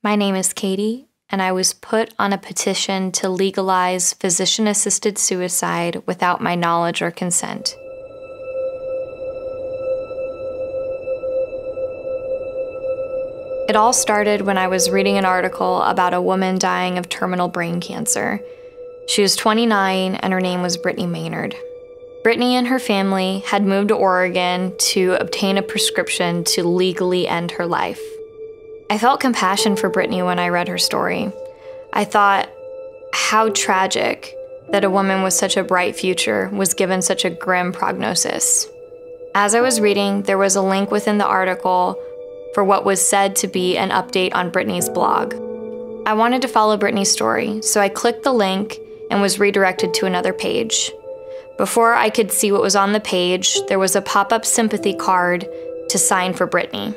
My name is Katie, and I was put on a petition to legalize physician-assisted suicide without my knowledge or consent. It all started when I was reading an article about a woman dying of terminal brain cancer. She was 29, and her name was Brittany Maynard. Brittany and her family had moved to Oregon to obtain a prescription to legally end her life. I felt compassion for Brittany when I read her story. I thought, how tragic that a woman with such a bright future was given such a grim prognosis. As I was reading, there was a link within the article for what was said to be an update on Brittany's blog. I wanted to follow Brittany's story, so I clicked the link and was redirected to another page. Before I could see what was on the page, there was a pop-up sympathy card to sign for Brittany.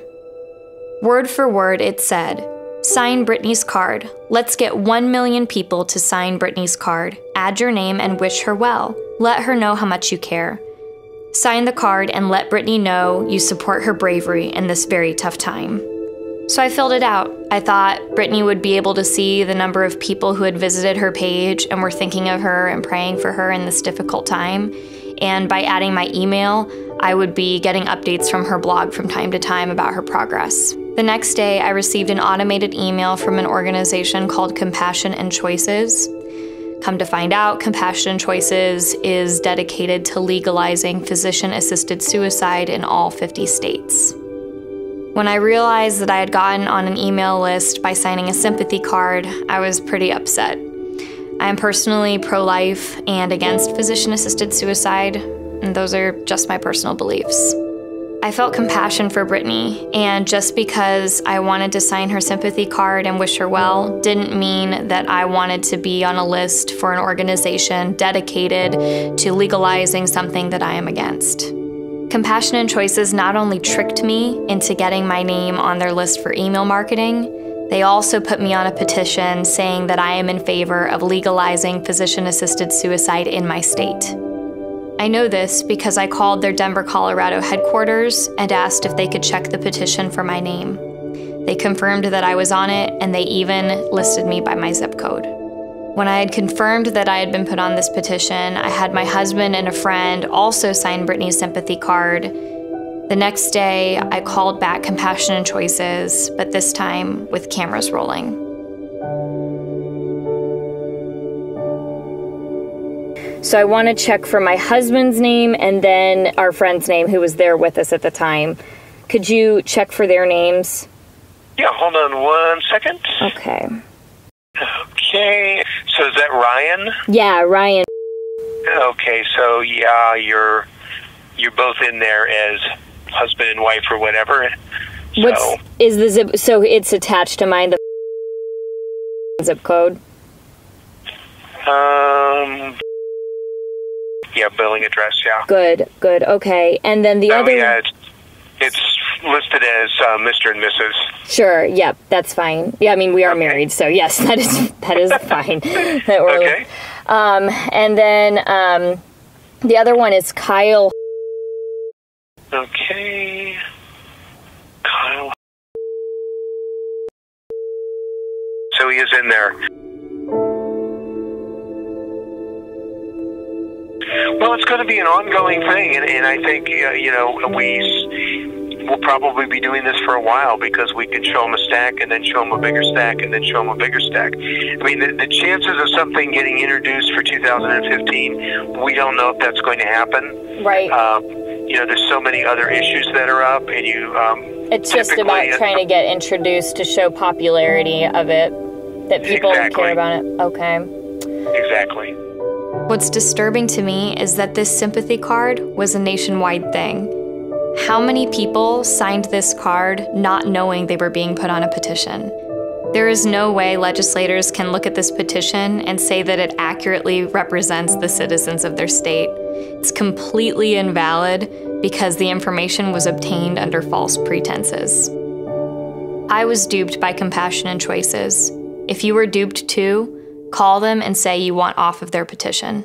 Word for word, it said, "Sign Brittany's card. Let's get 1 million people to sign Brittany's card. Add your name and wish her well. Let her know how much you care. Sign the card and let Brittany know you support her bravery in this very tough time." So I filled it out. I thought Brittany would be able to see the number of people who had visited her page and were thinking of her and praying for her in this difficult time. And by adding my email, I would be getting updates from her blog from time to time about her progress. The next day, I received an automated email from an organization called Compassion and Choices. Come to find out, Compassion and Choices is dedicated to legalizing physician-assisted suicide in all 50 states. When I realized that I had gotten on an email list by signing a sympathy card, I was pretty upset. I am personally pro-life and against physician-assisted suicide, and those are just my personal beliefs. I felt compassion for Brittany, and just because I wanted to sign her sympathy card and wish her well didn't mean that I wanted to be on a list for an organization dedicated to legalizing something that I am against. Compassion and Choices not only tricked me into getting my name on their list for email marketing, they also put me on a petition saying that I am in favor of legalizing physician-assisted suicide in my state. I know this because I called their Denver, Colorado headquarters and asked if they could check the petition for my name. They confirmed that I was on it, and they even listed me by my zip code. When I had confirmed that I had been put on this petition, I had my husband and a friend also sign Brittany's sympathy card. The next day, I called back Compassion and Choices, but this time with cameras rolling. So I want to check for my husband's name and then our friend's name who was there with us at the time. Could you check for their names? Yeah, hold on 1 second. Okay. Okay, so is that Ryan? Yeah, Ryan. Okay, so yeah, you're both in there as husband and wife or whatever. Is the zip, so it's attached to mine, the zip code? Yeah, billing address, yeah. Good, okay. And then the other... Yeah, it's listed as Mr. and Mrs. Sure, yep, that's fine. Yeah, I mean, we are married, so yes, that is fine. Okay. And then the other one is Kyle. Okay. Kyle. So he is in there. Well, it's going to be an ongoing thing, and I think, we'll probably be doing this for a while because we can show them a stack and then show them a bigger stack and then show them a bigger stack. I mean, the chances of something getting introduced for 2015, we don't know if that's going to happen. Right. There's so many other issues that are up, and it's just about trying to get introduced to show popularity of it, that people care about it. Okay. Exactly. What's disturbing to me is that this sympathy card was a nationwide thing. How many people signed this card not knowing they were being put on a petition? There is no way legislators can look at this petition and say that it accurately represents the citizens of their state. It's completely invalid because the information was obtained under false pretenses. I was duped by Compassion and Choices. If you were duped too, call them and say you want off of their petition.